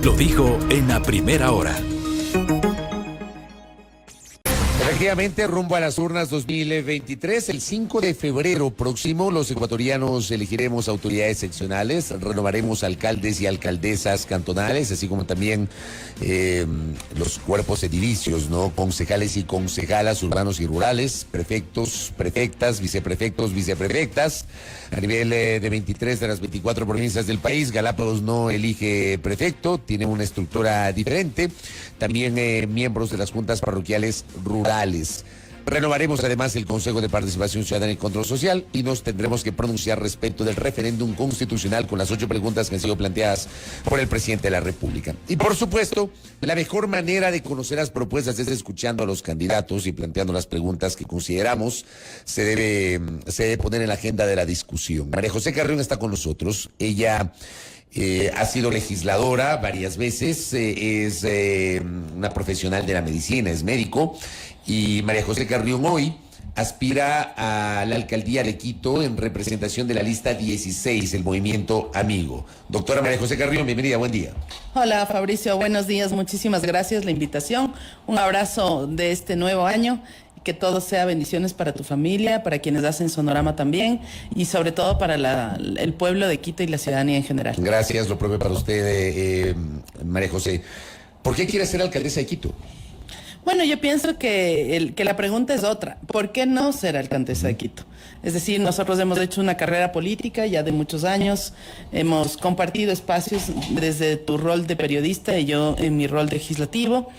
lo dijo en la primera hora. Efectivamente, rumbo a las urnas 2023, el 5 de febrero próximo, los ecuatorianos elegiremos autoridades seccionales, renovaremos alcaldes y alcaldesas cantonales, así como también los cuerpos edilicios, ¿no? Concejales y concejalas urbanos y rurales, prefectos, prefectas, viceprefectos, viceprefectas. A nivel de 23 de las 24 provincias del país, Galápagos no elige prefecto, tiene una estructura diferente. También miembros de las juntas parroquiales rurales. Renovaremos además el Consejo de Participación Ciudadana y Control Social y nos tendremos que pronunciar respecto del referéndum constitucional con las 8 preguntas que han sido planteadas por el presidente de la República. Y por supuesto, la mejor manera de conocer las propuestas es escuchando a los candidatos y planteando las preguntas que consideramos se debe poner en la agenda de la discusión. María José Carrión está con nosotros. Ella ha sido legisladora varias veces, es una profesional de la medicina, es médico, y María José Carrión hoy aspira a la alcaldía de Quito en representación de la lista 16, el Movimiento Amigo. Doctora María José Carrión, bienvenida, buen día. Hola Fabricio, buenos días, muchísimas gracias la invitación, un abrazo de este nuevo año. Que todo sea bendiciones para tu familia, para quienes hacen Sonorama también y sobre todo para el pueblo de Quito y la ciudadanía en general. Gracias, lo propio para usted, María José. ¿Por qué quiere ser alcaldesa de Quito? Bueno, yo pienso que la pregunta es otra. ¿Por qué no ser alcaldesa de Quito? Es decir, nosotros hemos hecho una carrera política ya de muchos años, hemos compartido espacios desde tu rol de periodista y yo en mi rol legislativo.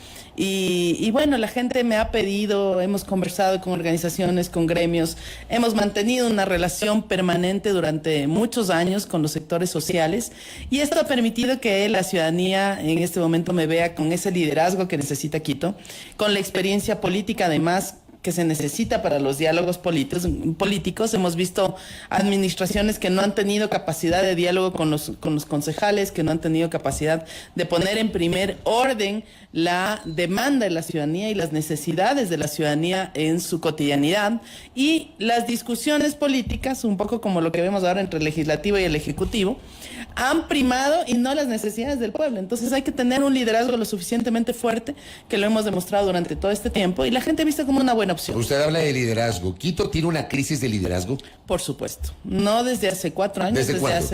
Y bueno, la gente me ha pedido, hemos conversado con organizaciones, con gremios, hemos mantenido una relación permanente durante muchos años con los sectores sociales y esto ha permitido que la ciudadanía en este momento me vea con ese liderazgo que necesita Quito, con la experiencia política además que se necesita para los diálogos políticos. Hemos visto administraciones que no han tenido capacidad de diálogo con los concejales, que no han tenido capacidad de poner en primer orden la demanda de la ciudadanía y las necesidades de la ciudadanía en su cotidianidad. Y las discusiones políticas, un poco como lo que vemos ahora entre el legislativo y el ejecutivo, han primado y no las necesidades del pueblo. Entonces hay que tener un liderazgo lo suficientemente fuerte, que lo hemos demostrado durante todo este tiempo, y la gente ha visto como una buena opción. Usted habla de liderazgo. ¿Quito tiene una crisis de liderazgo? Por supuesto. No desde hace 4 años. ¿Desde cuándo?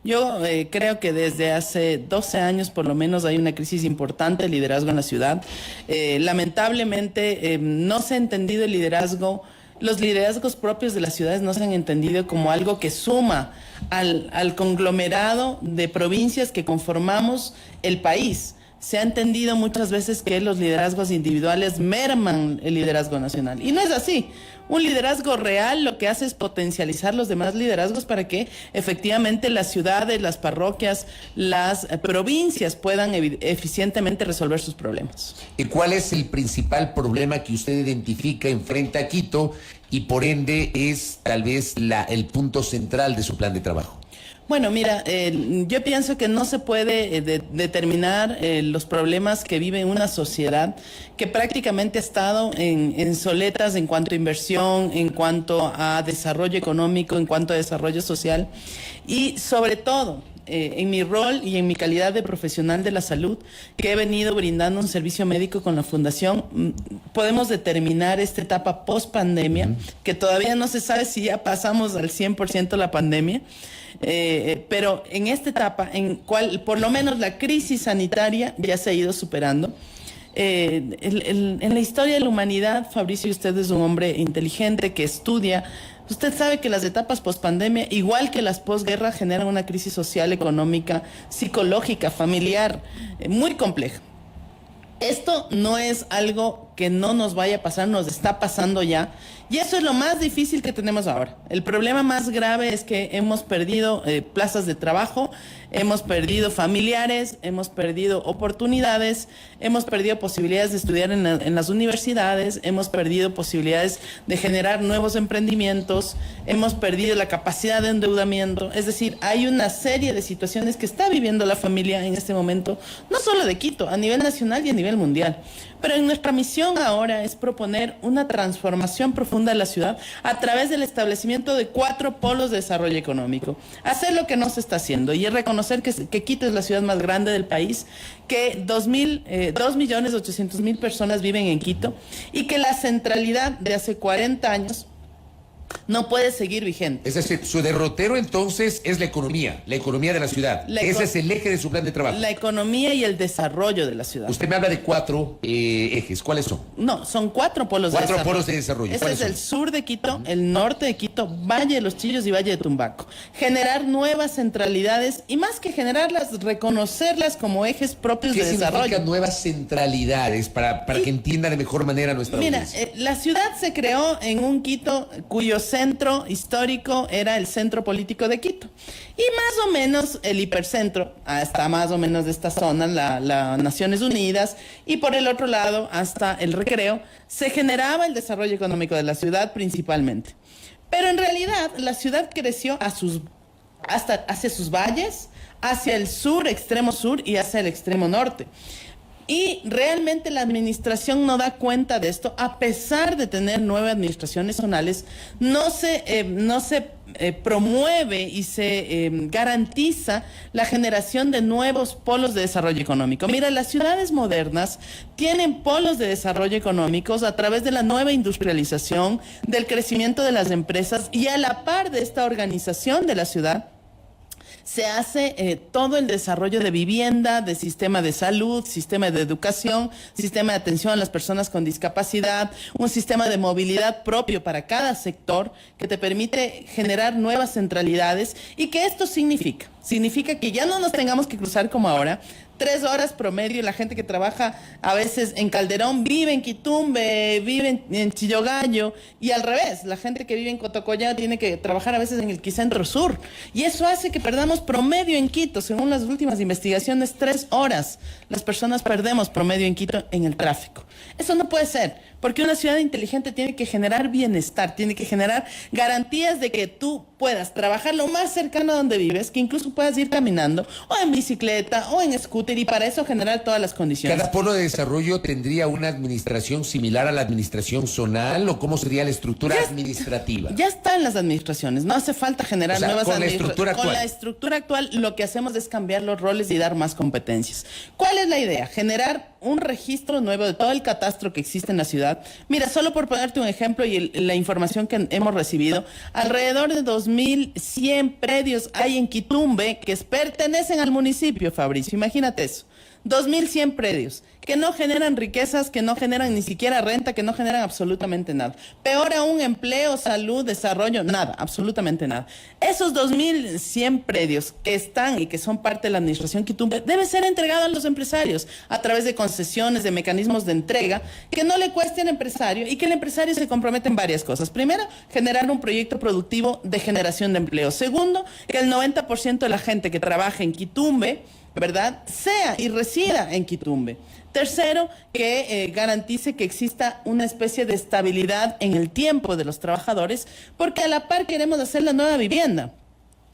Yo creo que desde hace 12 años por lo menos hay una crisis importante de liderazgo en la ciudad. Lamentablemente no se ha entendido el liderazgo. Los liderazgos propios de las ciudades no se han entendido como algo que suma al conglomerado de provincias que conformamos el país. Se ha entendido muchas veces que los liderazgos individuales merman el liderazgo nacional. Y no es así. Un liderazgo real lo que hace es potencializar los demás liderazgos para que efectivamente las ciudades, las parroquias, las provincias puedan eficientemente resolver sus problemas. ¿Y cuál es el principal problema que usted identifica enfrente a Quito y por ende es tal vez el punto central de su plan de trabajo? Bueno, mira, yo pienso que no se puede determinar los problemas que vive una sociedad que prácticamente ha estado en soletas en cuanto a inversión, en cuanto a desarrollo económico, en cuanto a desarrollo social y sobre todo en mi rol y en mi calidad de profesional de la salud, que he venido brindando un servicio médico con la Fundación, podemos determinar esta etapa post-pandemia, que todavía no se sabe si ya pasamos al 100% la pandemia, pero en esta etapa, en cual por lo menos la crisis sanitaria ya se ha ido superando. En la historia de la humanidad, Fabricio, usted es un hombre inteligente que estudia. Usted sabe que las etapas pospandemia, igual que las posguerra, generan una crisis social, económica, psicológica, familiar, muy compleja. Esto no es algo que no nos vaya a pasar, nos está pasando ya. Y eso es lo más difícil que tenemos ahora. El problema más grave es que hemos perdido plazas de trabajo, hemos perdido familiares, hemos perdido oportunidades, hemos perdido posibilidades de estudiar en las universidades, hemos perdido posibilidades de generar nuevos emprendimientos, hemos perdido la capacidad de endeudamiento. Es decir, hay una serie de situaciones que está viviendo la familia en este momento, no solo de Quito, a nivel nacional y a nivel mundial. Pero en nuestra misión intención ahora es proponer una transformación profunda de la ciudad a través del establecimiento de 4 polos de desarrollo económico. Hacer lo que no se está haciendo y es reconocer que Quito es la ciudad más grande del país, que 2.800.000 personas viven en Quito y que la centralidad de hace 40 años no puede seguir vigente. Es decir, su derrotero entonces es la economía de la ciudad. Ese es el eje de su plan de trabajo. La economía y el desarrollo de la ciudad. Usted me habla de 4 ejes. ¿Cuáles son? No, son 4 polos de desarrollo. 4 polos de desarrollo. Ese es el sur de Quito, el norte de Quito, Valle de los Chillos y Valle de Tumbaco. Generar nuevas centralidades y más que generarlas, reconocerlas como ejes propios de desarrollo. ¿Qué significan nuevas centralidades para que entienda de mejor manera nuestra audiencia? La ciudad se creó en un Quito cuyo centro histórico era el centro político de Quito. Y más o menos el hipercentro, hasta más o menos de esta zona, la Naciones Unidas, y por el otro lado, hasta el Recreo, se generaba el desarrollo económico de la ciudad principalmente. Pero en realidad la ciudad creció hacia sus valles, hacia el sur, extremo sur, y hacia el extremo norte. Y realmente la administración no da cuenta de esto, a pesar de tener 9 administraciones zonales, no se promueve y se garantiza la generación de nuevos polos de desarrollo económico. Mira, las ciudades modernas tienen polos de desarrollo económicos a través de la nueva industrialización, del crecimiento de las empresas, y a la par de esta organización de la ciudad, se hace todo el desarrollo de vivienda, de sistema de salud, sistema de educación, sistema de atención a las personas con discapacidad, un sistema de movilidad propio para cada sector que te permite generar nuevas centralidades. ¿Y qué esto significa? Significa que ya no nos tengamos que cruzar como ahora, 3 horas promedio. La gente que trabaja a veces en Calderón vive en Quitumbe, vive en Chillogallo, y al revés, la gente que vive en Cotocollá tiene que trabajar a veces en el Quicentro Sur, y eso hace que perdamos promedio en Quito, según las últimas investigaciones, 3 horas las personas perdemos promedio en Quito en el tráfico. Eso no puede ser, porque una ciudad inteligente tiene que generar bienestar, tiene que generar garantías de que tú puedas trabajar lo más cercano a donde vives, que incluso puedas ir caminando, o en bicicleta, o en scooter, y para eso generar todas las condiciones. ¿Cada polo de desarrollo tendría una administración similar a la administración zonal, o cómo sería la estructura administrativa? Ya está en las administraciones, no hace falta generar nuevas administraciones. Con la estructura actual lo que hacemos es cambiar los roles y dar más competencias. ¿Cuál es la idea? Generar un registro nuevo de todo el catastro que existe en la ciudad. Mira, solo por ponerte un ejemplo y la información que hemos recibido, alrededor de 2.100 predios hay en Quitumbe que pertenecen al municipio, Fabricio, imagínate eso. 2.100 predios que no generan riquezas, que no generan ni siquiera renta, que no generan absolutamente nada. Peor aún, empleo, salud, desarrollo, nada, absolutamente nada. Esos 2.100 predios que están y que son parte de la administración Quitumbe deben ser entregados a los empresarios a través de concesiones, de mecanismos de entrega que no le cueste al empresario y que el empresario se comprometa en varias cosas. Primero, generar un proyecto productivo de generación de empleo. Segundo, que el 90% de la gente que trabaja en Quitumbe, ¿verdad?, sea y resida en Quitumbe. Tercero, que garantice que exista una especie de estabilidad en el tiempo de los trabajadores, porque a la par queremos hacer la nueva vivienda.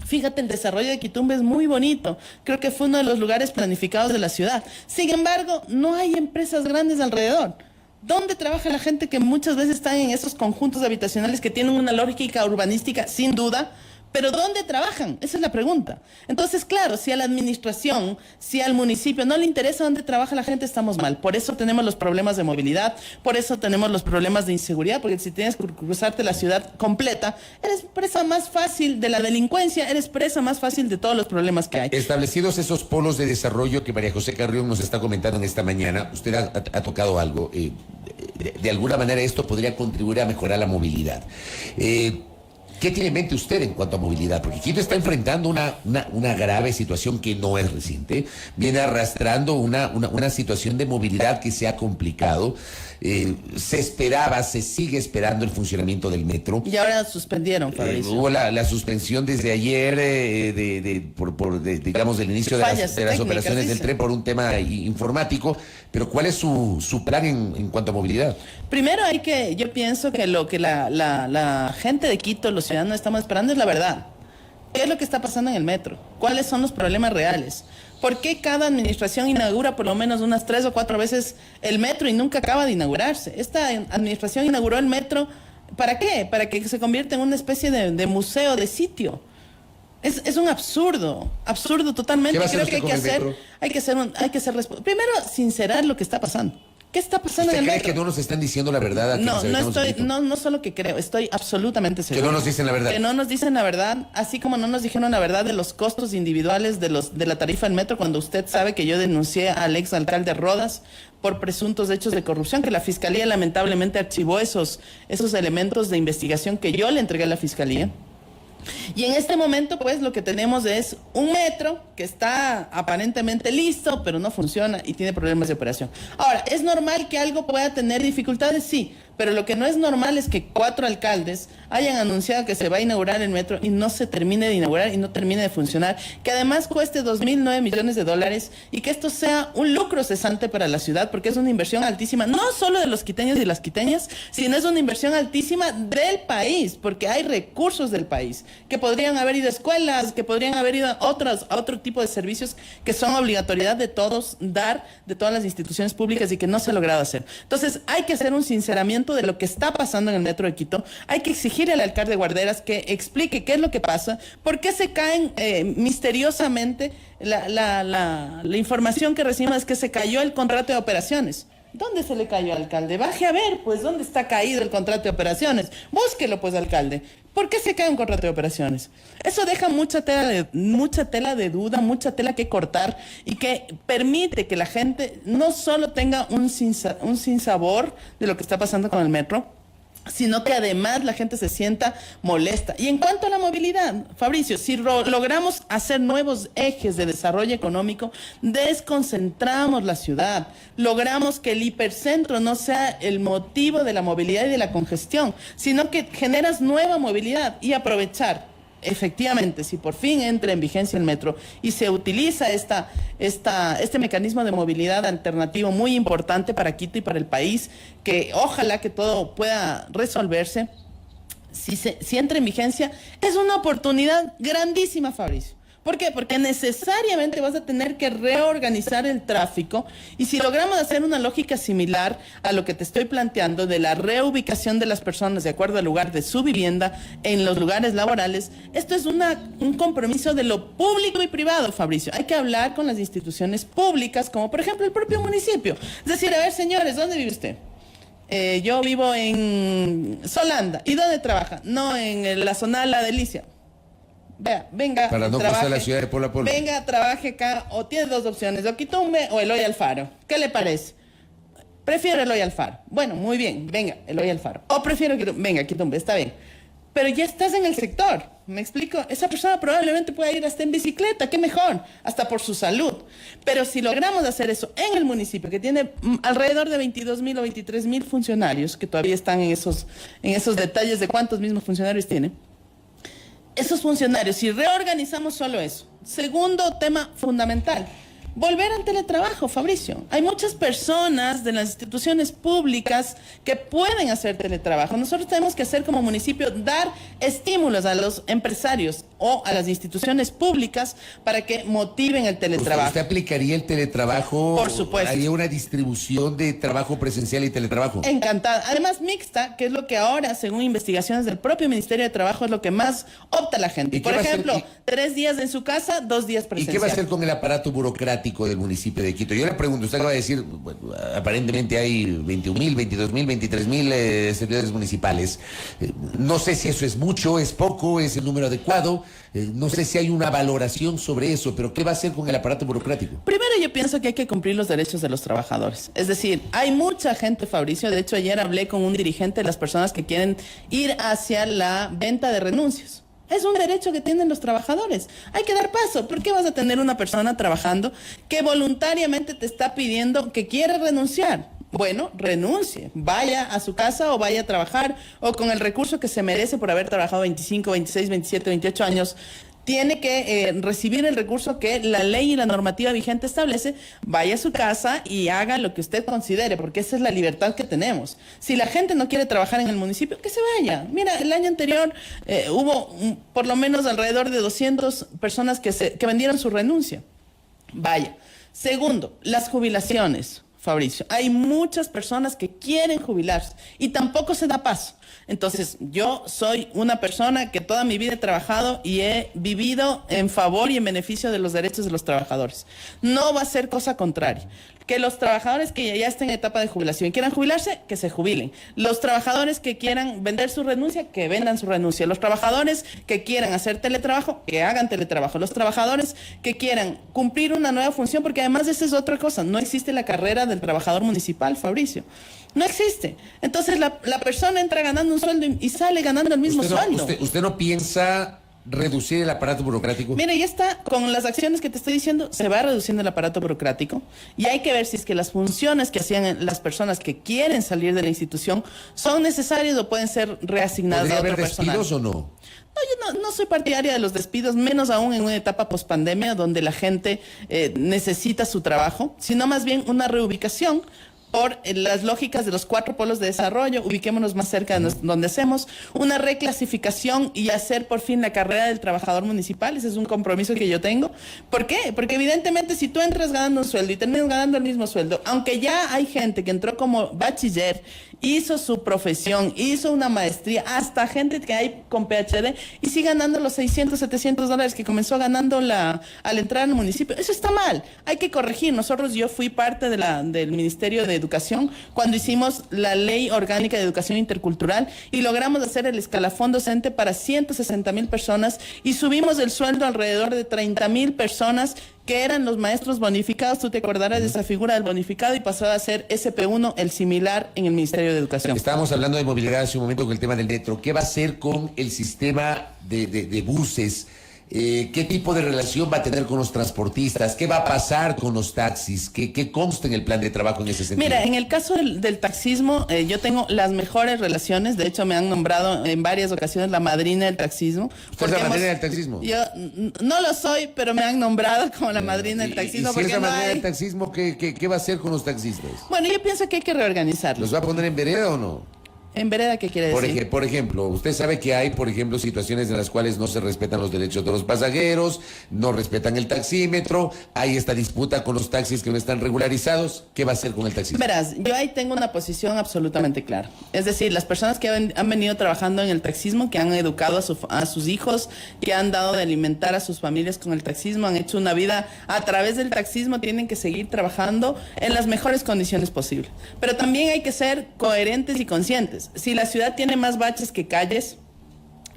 Fíjate, el desarrollo de Quitumbe es muy bonito. Creo que fue uno de los lugares planificados de la ciudad. Sin embargo, no hay empresas grandes alrededor. ¿Dónde trabaja la gente que muchas veces están en esos conjuntos habitacionales que tienen una lógica urbanística, sin duda? Pero ¿dónde trabajan? Esa es la pregunta. Entonces, claro, si a la administración, si al municipio no le interesa dónde trabaja la gente, estamos mal. Por eso tenemos los problemas de movilidad, por eso tenemos los problemas de inseguridad, porque si tienes que cruzarte la ciudad completa, eres presa más fácil de la delincuencia, eres presa más fácil de todos los problemas que hay. Establecidos esos polos de desarrollo que María José Carrión nos está comentando en esta mañana, usted ha tocado algo. De alguna manera esto podría contribuir a mejorar la movilidad. ¿Qué tiene en mente usted en cuanto a movilidad? Porque Quito está enfrentando una grave situación que no es reciente. Viene arrastrando una situación de movilidad que se ha complicado. Se sigue esperando el funcionamiento del metro. Y ahora suspendieron, Fabricio. Hubo la suspensión desde ayer digamos, del inicio de las operaciones del tren por un tema informático. Pero ¿cuál es su plan en cuanto a movilidad? Primero yo pienso que lo que la gente de Quito, los ciudadanos estamos esperando es la verdad. ¿Qué es lo que está pasando en el metro? ¿Cuáles son los problemas reales? ¿Por qué cada administración inaugura por lo menos unas 3 o 4 veces el metro y nunca acaba de inaugurarse? Esta administración inauguró el metro, ¿para qué? Para que se convierta en una especie de museo, de sitio. Es un absurdo totalmente. Creo que hay que ser primero sincerar lo que está pasando. ¿Qué está pasando en el metro? ¿Usted cree que no nos están diciendo la verdad? No solo que creo, estoy absolutamente seguro. Que no nos dicen la verdad. Que no nos dicen la verdad, así como no nos dijeron la verdad de los costos individuales de la tarifa del metro, cuando usted sabe que yo denuncié al exalcalde Rodas por presuntos hechos de corrupción, que la Fiscalía lamentablemente archivó esos elementos de investigación que yo le entregué a la Fiscalía. Y en este momento, pues, lo que tenemos es un metro que está aparentemente listo, pero no funciona y tiene problemas de operación. Ahora, ¿es normal que algo pueda tener dificultades? Sí, pero lo que no es normal es que 4 alcaldes hayan anunciado que se va a inaugurar el metro y no se termine de inaugurar y no termine de funcionar, que además cueste 2.009 millones de dólares y que esto sea un lucro cesante para la ciudad, porque es una inversión altísima, no solo de los quiteños y las quiteñas, sino es una inversión altísima del país, porque hay recursos del país, que podrían haber ido a escuelas, que podrían haber ido a otro tipo de servicios que son obligatoriedad de todos dar, de todas las instituciones públicas y que no se ha logrado hacer. Entonces, hay que hacer un sinceramiento de lo que está pasando en el metro de Quito. Hay que exigirle al alcalde Guarderas que explique qué es lo que pasa, por qué se caen misteriosamente. La información que recibimos es que se cayó el contrato de operaciones. ¿Dónde se le cayó, alcalde? Baje a ver, pues, ¿dónde está caído el contrato de operaciones? Búsquelo, pues, alcalde. ¿Por qué se cae un contrato de operaciones? Eso deja mucha tela de duda, mucha tela que cortar y que permite que la gente no solo tenga un sinsabor de lo que está pasando con el metro, sino que además la gente se sienta molesta. Y en cuanto a la movilidad, Fabricio, si logramos hacer nuevos ejes de desarrollo económico, desconcentramos la ciudad, logramos que el hipercentro no sea el motivo de la movilidad y de la congestión, sino que generas nueva movilidad y aprovechar. Efectivamente, si por fin entra en vigencia el metro y se utiliza este mecanismo de movilidad alternativo muy importante para Quito y para el país, que ojalá que todo pueda resolverse, si entra en vigencia, es una oportunidad grandísima, Fabricio. ¿Por qué? Porque necesariamente vas a tener que reorganizar el tráfico y si logramos hacer una lógica similar a lo que te estoy planteando de la reubicación de las personas de acuerdo al lugar de su vivienda en los lugares laborales, esto es un compromiso de lo público y privado, Fabricio. Hay que hablar con las instituciones públicas, como por ejemplo el propio municipio. Es decir, a ver, señores, ¿dónde vive usted? Yo vivo en Solanda. ¿Y dónde trabaja? No, en la zona La Delicia. Vea, venga, para no cruzar la ciudad de polo a polo. Venga, trabaje acá, o tiene 2 opciones, o Quitumbe o Eloy Alfaro. ¿Qué le parece? Prefiero Eloy Alfaro. Bueno, muy bien, venga, Eloy Alfaro. O prefiero Quitumbe, venga, Quitumbe, está bien. Pero ya estás en el sector, ¿me explico? Esa persona probablemente pueda ir hasta en bicicleta, qué mejor, hasta por su salud. Pero si logramos hacer eso en el municipio, que tiene alrededor de 22.000 o 23.000 funcionarios, que todavía están en esos detalles de cuántos mismos funcionarios tiene, esos funcionarios, si reorganizamos solo eso. Segundo tema fundamental, volver al teletrabajo, Fabricio. Hay muchas personas de las instituciones públicas que pueden hacer teletrabajo. Nosotros tenemos que hacer como municipio, dar estímulos a los empresarios o a las instituciones públicas para que motiven el teletrabajo. ¿Usted aplicaría el teletrabajo? Por supuesto. ¿Haría una distribución de trabajo presencial y teletrabajo? Encantada. Además, mixta, que es lo que ahora, según investigaciones del propio Ministerio de Trabajo, es lo que más opta la gente. Por ejemplo, 3 días en su casa, 2 días presencial. ¿Y qué va a hacer con el aparato burocrático del municipio de Quito? Yo le pregunto, usted acaba de decir, bueno, aparentemente hay 21.000, 22.000, 23.000 servidores municipales. No sé si eso es mucho, es poco, es el número adecuado. No sé si hay una valoración sobre eso, pero ¿qué va a hacer con el aparato burocrático? Primero, yo pienso que hay que cumplir los derechos de los trabajadores. Es decir, hay mucha gente, Fabricio, de hecho ayer hablé con un dirigente de las personas que quieren ir hacia la venta de renuncias. Es un derecho que tienen los trabajadores. Hay que dar paso. ¿Por qué vas a tener una persona trabajando que voluntariamente te está pidiendo que quiere renunciar? Bueno, renuncie, vaya a su casa o vaya a trabajar o con el recurso que se merece por haber trabajado 25, 26, 27, 28 años. Tiene que recibir el recurso que la ley y la normativa vigente establece, vaya a su casa y haga lo que usted considere, porque esa es la libertad que tenemos. Si la gente no quiere trabajar en el municipio, que se vaya. Mira, el año anterior hubo por lo menos alrededor de 200 personas que vendieron su renuncia. Vaya. Segundo, las jubilaciones, Fabricio. Hay muchas personas que quieren jubilarse y tampoco se da paso. Entonces, yo soy una persona que toda mi vida he trabajado y he vivido en favor y en beneficio de los derechos de los trabajadores. No va a ser cosa contraria. Que los trabajadores que ya estén en etapa de jubilación y quieran jubilarse, que se jubilen. Los trabajadores que quieran vender su renuncia, que vendan su renuncia. Los trabajadores que quieran hacer teletrabajo, que hagan teletrabajo. Los trabajadores que quieran cumplir una nueva función, porque además esa es otra cosa. No existe la carrera del trabajador municipal, Fabricio. No existe. Entonces la persona entra ganando un sueldo y sale ganando el mismo sueldo. ¿Usted no piensa reducir el aparato burocrático? Mira, ya está, con las acciones que te estoy diciendo, se va reduciendo el aparato burocrático y hay que ver si es que las funciones que hacían las personas que quieren salir de la institución son necesarias o pueden ser reasignadas a otro personal. ¿Podría haber despidos o no? No, yo no soy partidaria de los despidos, menos aún en una etapa pospandemia donde la gente necesita su trabajo, sino más bien una reubicación por las lógicas de los 4 polos de desarrollo. Ubiquémonos más cerca de donde hacemos una reclasificación y hacer por fin la carrera del trabajador municipal. Ese es un compromiso que yo tengo. ¿Por qué? Porque evidentemente si tú entras ganando un sueldo y terminas ganando el mismo sueldo, aunque ya hay gente que entró como bachiller, hizo su profesión, hizo una maestría, hasta gente que hay con PhD y sigue ganando los $600, $700 que comenzó ganando al entrar al municipio. Eso está mal, hay que corregir. Yo fui parte del Ministerio de Educación cuando hicimos la Ley Orgánica de Educación Intercultural y logramos hacer el escalafón docente para 160,000 personas y subimos el sueldo alrededor de 30,000 personas que eran los maestros bonificados. Tú te acordarás de esa figura del bonificado y pasó a ser SP1, el similar en el Ministerio de Educación. Estábamos hablando de movilidad hace un momento con el tema del metro. ¿Qué va a hacer con el sistema de buses? ¿Qué tipo de relación va a tener con los transportistas? ¿Qué va a pasar con los taxis? ¿Qué consta en el plan de trabajo en ese sentido? Mira, en el caso del taxismo, yo tengo las mejores relaciones. De hecho, me han nombrado en varias ocasiones la madrina del taxismo. ¿Usted es la madrina del taxismo? Yo no lo soy, pero me han nombrado como la madrina del taxismo. ¿Y si es la madrina del taxismo, qué va a hacer con los taxistas? Bueno, yo pienso que hay que reorganizarlos. ¿Los va a poner en vereda o no? ¿En vereda qué quiere decir? Por ejemplo, usted sabe que hay, por ejemplo, situaciones en las cuales no se respetan los derechos de los pasajeros, no respetan el taxímetro, hay esta disputa con los taxis que no están regularizados. ¿Qué va a hacer con el taxista? Verás, yo ahí tengo una posición absolutamente clara. Es decir, las personas que han venido trabajando en el taxismo, que han educado a sus hijos, que han dado de alimentar a sus familias con el taxismo, han hecho una vida a través del taxismo, tienen que seguir trabajando en las mejores condiciones posibles. Pero también hay que ser coherentes y conscientes. Si la ciudad tiene más baches que calles,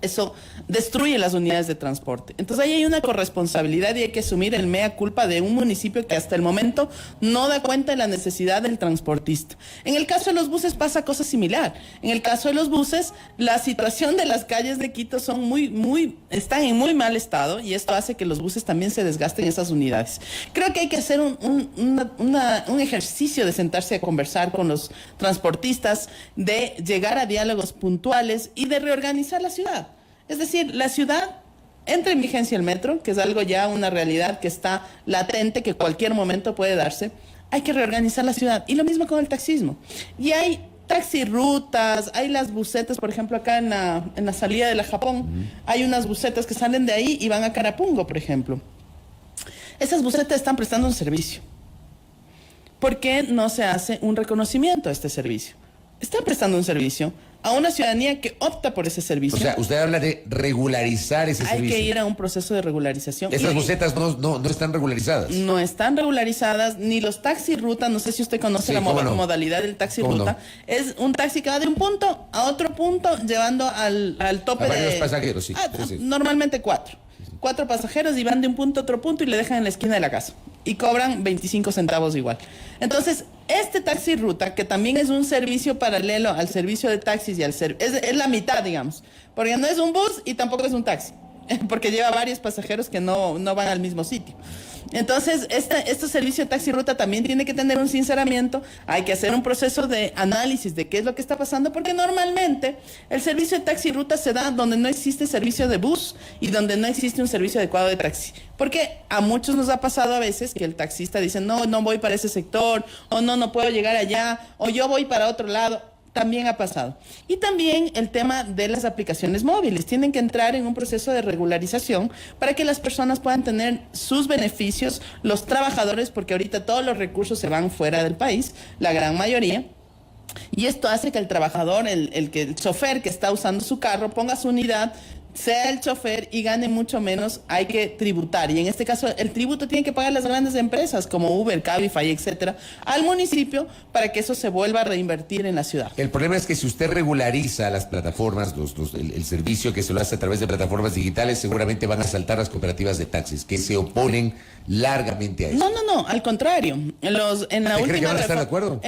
eso destruye las unidades de transporte. Entonces ahí hay una corresponsabilidad y hay que asumir el mea culpa de un municipio que hasta el momento no da cuenta de la necesidad del transportista. En el caso de los buses pasa cosa similar. En el caso de los buses, la situación de las calles de Quito están en muy mal estado y esto hace que los buses también se desgasten esas unidades. Creo que hay que hacer un ejercicio de sentarse a conversar con los transportistas, de llegar a diálogos puntuales y de reorganizar la ciudad. Es decir, la ciudad entra en vigencia el metro, que es algo ya una realidad que está latente, que cualquier momento puede darse. Hay que reorganizar la ciudad. Y lo mismo con el taxismo. Y hay taxirutas, hay las busetas, por ejemplo, acá en la salida de la Japón, hay unas busetas que salen de ahí y van a Carapungo, por ejemplo. Esas busetas están prestando un servicio. ¿Por qué no se hace un reconocimiento a este servicio? Están prestando un servicio a una ciudadanía que opta por ese servicio. O sea, usted habla de regularizar ese servicio. Hay que ir a un proceso de regularización. Esas busetas no están regularizadas. No están regularizadas, ni los taxi ruta. No sé si usted conoce la modalidad del taxi ruta. Es un taxi que va de un punto a otro punto, llevando al tope a varios pasajeros, sí. Normalmente 4. 4 pasajeros y van de un punto a otro punto y le dejan en la esquina de la casa. Y cobran 25 centavos igual. Entonces, este taxi ruta, que también es un servicio paralelo al servicio de taxis y es la mitad, digamos. Porque no es un bus y tampoco es un taxi. Porque lleva varios pasajeros que no van al mismo sitio. Entonces, este servicio de taxi ruta también tiene que tener un sinceramiento. Hay que hacer un proceso de análisis de qué es lo que está pasando, porque normalmente el servicio de taxi ruta se da donde no existe servicio de bus y donde no existe un servicio adecuado de taxi. Porque a muchos nos ha pasado a veces que el taxista dice, no voy para ese sector, o no puedo llegar allá, o yo voy para otro lado. también ha pasado. Y también el tema de las aplicaciones móviles. Tienen que entrar en un proceso de regularización para que las personas puedan tener sus beneficios, los trabajadores, porque ahorita todos los recursos se van fuera del país, la gran mayoría. Y esto hace que el trabajador, el chofer que está usando su carro, ponga su unidad, sea el chofer y gane mucho menos, hay que tributar. Y en este caso, el tributo tiene que pagar las grandes empresas como Uber, Cabify, etcétera, al municipio para que eso se vuelva a reinvertir en la ciudad. El problema es que si usted regulariza las plataformas, el servicio que se lo hace a través de plataformas digitales, seguramente van a saltar las cooperativas de taxis, que se oponen largamente a eso. No, al contrario. En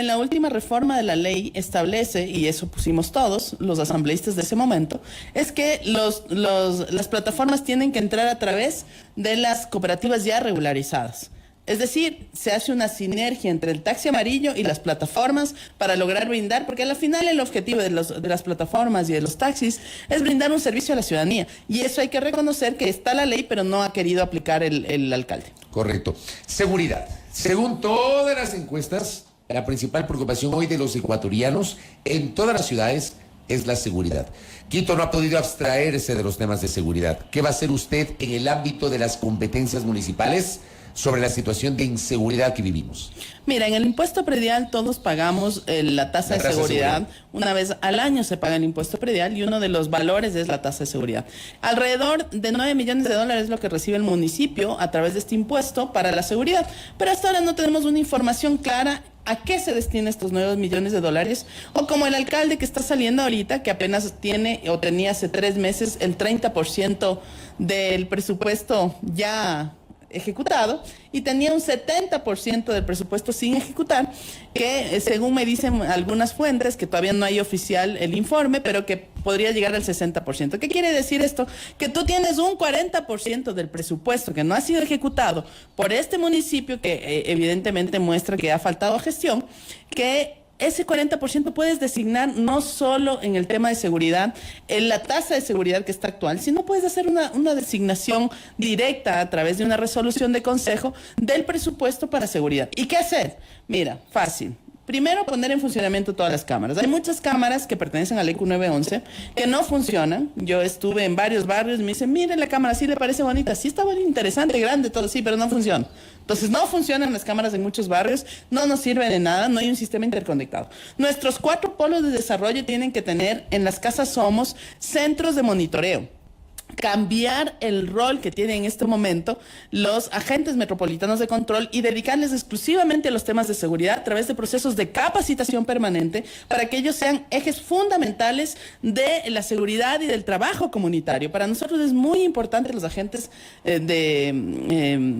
la última reforma de la ley establece, y eso pusimos todos, los asambleístas de ese momento, es que las plataformas tienen que entrar a través de las cooperativas ya regularizadas. Es decir, se hace una sinergia entre el taxi amarillo y las plataformas para lograr brindar, porque al final el objetivo de las plataformas y de los taxis es brindar un servicio a la ciudadanía. Y eso hay que reconocer que está la ley, pero no ha querido aplicar el alcalde. Correcto. Seguridad. Según todas las encuestas, la principal preocupación hoy de los ecuatorianos en todas las ciudades es la seguridad. Quito no ha podido abstraerse de los temas de seguridad. ¿Qué va a hacer usted en el ámbito de las competencias municipales sobre la situación de inseguridad que vivimos? Mira, en el impuesto predial todos pagamos la tasa de seguridad. Una vez al año se paga el impuesto predial y uno de los valores es la tasa de seguridad. Alrededor de 9 millones de dólares es lo que recibe el municipio a través de este impuesto para la seguridad. Pero hasta ahora no tenemos una información clara a qué se destina estos 9 millones de dólares, o como el alcalde que está saliendo ahorita, que apenas tiene o tenía hace 3 meses el 30% del presupuesto ya ejecutado y tenía un 70% del presupuesto sin ejecutar, que según me dicen algunas fuentes, que todavía no hay oficial el informe, pero que podría llegar al 60%. ¿Qué quiere decir esto? Que tú tienes un 40% del presupuesto que no ha sido ejecutado por este municipio, que evidentemente muestra que ha faltado gestión, que ese 40% puedes designar no solo en el tema de seguridad, en la tasa de seguridad que está actual, sino puedes hacer una designación directa a través de una resolución de consejo del presupuesto para seguridad. ¿Y qué hacer? Mira, fácil. Primero, poner en funcionamiento todas las cámaras. Hay muchas cámaras que pertenecen al ECU 911 que no funcionan. Yo estuve en varios barrios y me dicen, miren la cámara, sí le parece bonita, sí está muy interesante, grande, todo, sí, pero no funciona. Entonces no funcionan las cámaras en muchos barrios, no nos sirve de nada, no hay un sistema interconectado. Nuestros 4 polos de desarrollo tienen que tener en las casas Somos centros de monitoreo. Cambiar el rol que tienen en este momento los agentes metropolitanos de control y dedicarles exclusivamente a los temas de seguridad a través de procesos de capacitación permanente para que ellos sean ejes fundamentales de la seguridad y del trabajo comunitario. Para nosotros es muy importante los agentes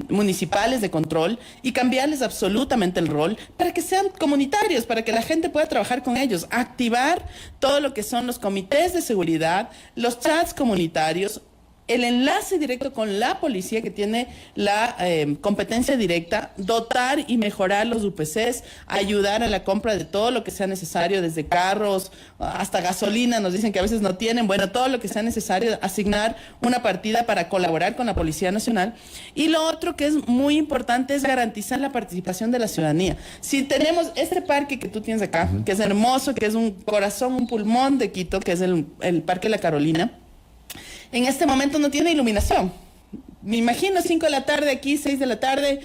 municipales de control y cambiarles absolutamente el rol para que sean comunitarios, para que la gente pueda trabajar con ellos, activar todo lo que son los comités de seguridad, los chats comunitarios, el enlace directo con la policía que tiene la competencia directa, dotar y mejorar los UPCs, ayudar a la compra de todo lo que sea necesario, desde carros hasta gasolina, nos dicen que a veces no tienen, bueno, todo lo que sea necesario, asignar una partida para colaborar con la Policía Nacional. Y lo otro que es muy importante es garantizar la participación de la ciudadanía. Si tenemos este parque que tú tienes acá, que es hermoso, que es un corazón, un pulmón de Quito, que es el Parque La Carolina, en este momento no tiene iluminación. Me imagino 5 de la tarde aquí, 6 de la tarde,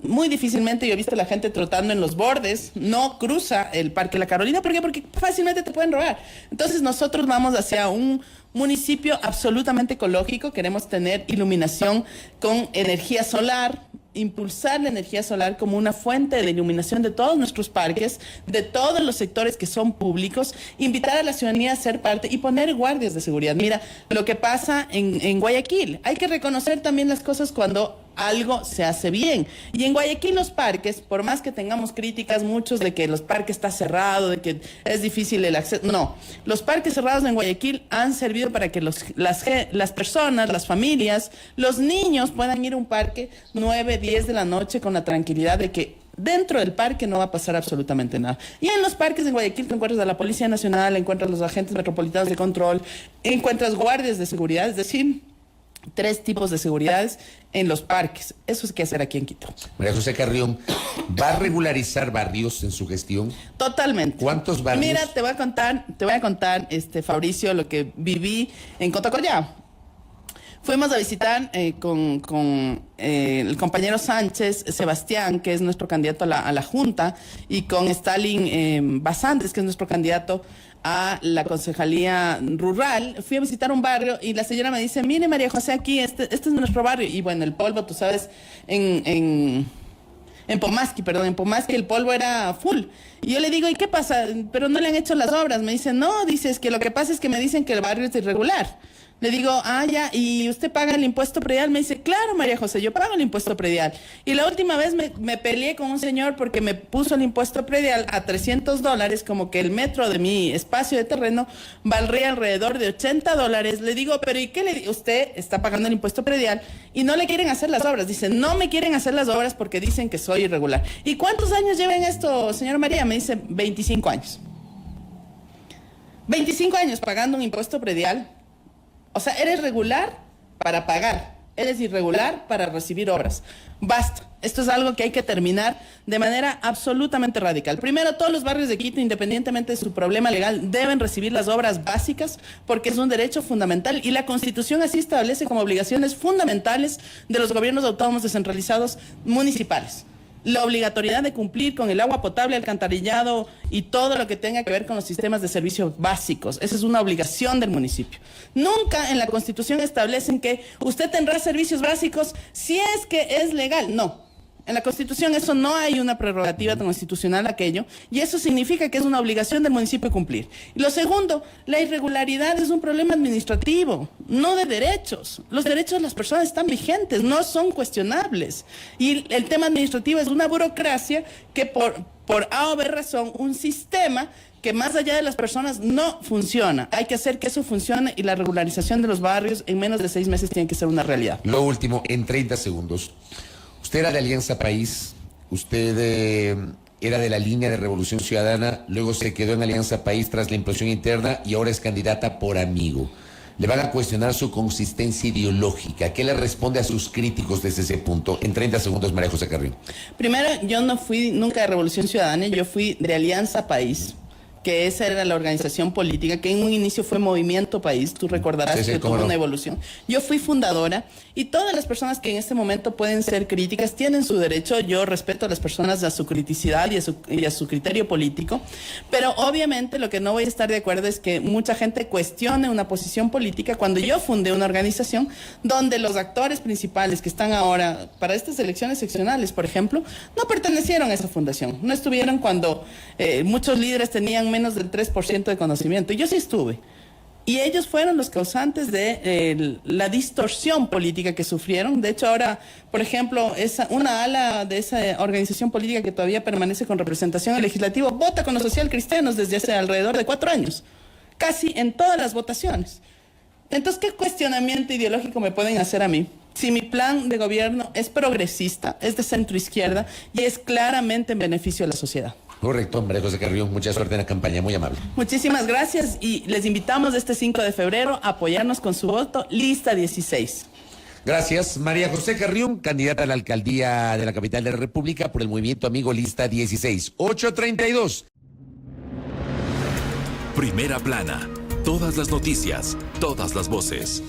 muy difícilmente yo he visto a la gente trotando en los bordes, no cruza el Parque La Carolina. ¿Por qué? Porque fácilmente te pueden robar. Entonces nosotros vamos hacia un municipio absolutamente ecológico, queremos tener iluminación con energía solar, impulsar la energía solar como una fuente de iluminación de todos nuestros parques, de todos los sectores que son públicos, invitar a la ciudadanía a ser parte y poner guardias de seguridad. Mira, lo que pasa en Guayaquil, hay que reconocer también las cosas cuando algo se hace bien. Y en Guayaquil los parques, por más que tengamos críticas muchos de que los parques está cerrado, de que es difícil el acceso, no, los parques cerrados en Guayaquil han servido para que las personas, las familias, los niños puedan ir a un parque 9, 10 de la noche con la tranquilidad de que dentro del parque no va a pasar absolutamente nada. Y en los parques en Guayaquil te encuentras a la Policía Nacional, encuentras los agentes metropolitanos de control, encuentras guardias de seguridad, es decir, 3 tipos de seguridades en los parques. Eso es que hacer aquí en Quito. María José Carrión, ¿Va a regularizar barrios en su gestión? Totalmente. ¿Cuántos barrios? Mira, te voy a contar, Fabricio, lo que viví en Cotacollao. Fuimos a visitar con el compañero Sánchez, Sebastián, que es nuestro candidato a la Junta, y con Stalin Basantes, que es nuestro candidato a la concejalía rural. Fui a visitar un barrio y la señora me dice, mire María José, aquí, este es nuestro barrio. Y bueno, el polvo, tú sabes, en Pomaski el polvo era full. Y yo le digo, ¿y qué pasa? Pero no le han hecho las obras. Me dice, no, dice, es que lo que pasa es que me dicen que el barrio es irregular. Le digo, ya, ¿y usted paga el impuesto predial? Me dice, claro, María José, yo pago el impuesto predial. Y la última vez me peleé con un señor porque me puso el impuesto predial a $300, como que el metro de mi espacio de terreno valdría alrededor de $80. Le digo, pero ¿y qué le digo? Usted está pagando el impuesto predial y no le quieren hacer las obras. Dice, no me quieren hacer las obras porque dicen que soy irregular. ¿Y cuántos años lleva en esto, señora María? Me dice, 25 años. 25 años pagando un impuesto predial. O sea, eres regular para pagar, eres irregular para recibir obras. Basta. Esto es algo que hay que terminar de manera absolutamente radical. Primero, todos los barrios de Quito, independientemente de su problema legal, deben recibir las obras básicas porque es un derecho fundamental y la Constitución así establece como obligaciones fundamentales de los gobiernos autónomos descentralizados municipales. La obligatoriedad de cumplir con el agua potable, alcantarillado y todo lo que tenga que ver con los sistemas de servicios básicos. Esa es una obligación del municipio. Nunca en la Constitución establecen que usted tendrá servicios básicos si es que es legal. No. En la Constitución eso no hay una prerrogativa constitucional aquello, y eso significa que es una obligación del municipio cumplir. Y lo segundo, la irregularidad es un problema administrativo, no de derechos. Los derechos de las personas están vigentes, no son cuestionables. Y el tema administrativo es una burocracia que por A o B razón, un sistema que más allá de las personas no funciona. Hay que hacer que eso funcione y la regularización de los barrios en menos de 6 meses tiene que ser una realidad. Lo último, en 30 segundos. Usted era de Alianza País, usted era de la línea de Revolución Ciudadana, luego se quedó en Alianza País tras la implosión interna y ahora es candidata por Amigo. Le van a cuestionar su consistencia ideológica. ¿Qué le responde a sus críticos desde ese punto? En 30 segundos, María José Carrión. Primero, yo no fui nunca de Revolución Ciudadana, yo fui de Alianza País, que esa era la organización política, que en un inicio fue Movimiento País, tú recordarás que tuvo una evolución. Yo fui fundadora y todas las personas que en este momento pueden ser críticas tienen su derecho. Yo respeto a las personas, a su criticidad y a su criterio político, pero obviamente lo que no voy a estar de acuerdo es que mucha gente cuestione una posición política cuando yo fundé una organización donde los actores principales que están ahora para estas elecciones seccionales, por ejemplo, no pertenecieron a esa fundación, no estuvieron cuando muchos líderes tenían menos del 3% de conocimiento. Yo sí estuve. Y ellos fueron los causantes de la distorsión política que sufrieron. De hecho, ahora, por ejemplo, una ala de esa organización política que todavía permanece con representación en el legislativo vota con los socialcristianos desde hace alrededor de 4 años. Casi en todas las votaciones. Entonces, ¿qué cuestionamiento ideológico me pueden hacer a mí? Si mi plan de gobierno es progresista, es de centro izquierda y es claramente en beneficio de la sociedad. Correcto, María José Carrión, mucha suerte en la campaña, muy amable. Muchísimas gracias y les invitamos este 5 de febrero a apoyarnos con su voto, lista 16. Gracias, María José Carrión, candidata a la alcaldía de la capital de la República por el Movimiento Amigo, lista 16. 8:32. Primera plana, todas las noticias, todas las voces.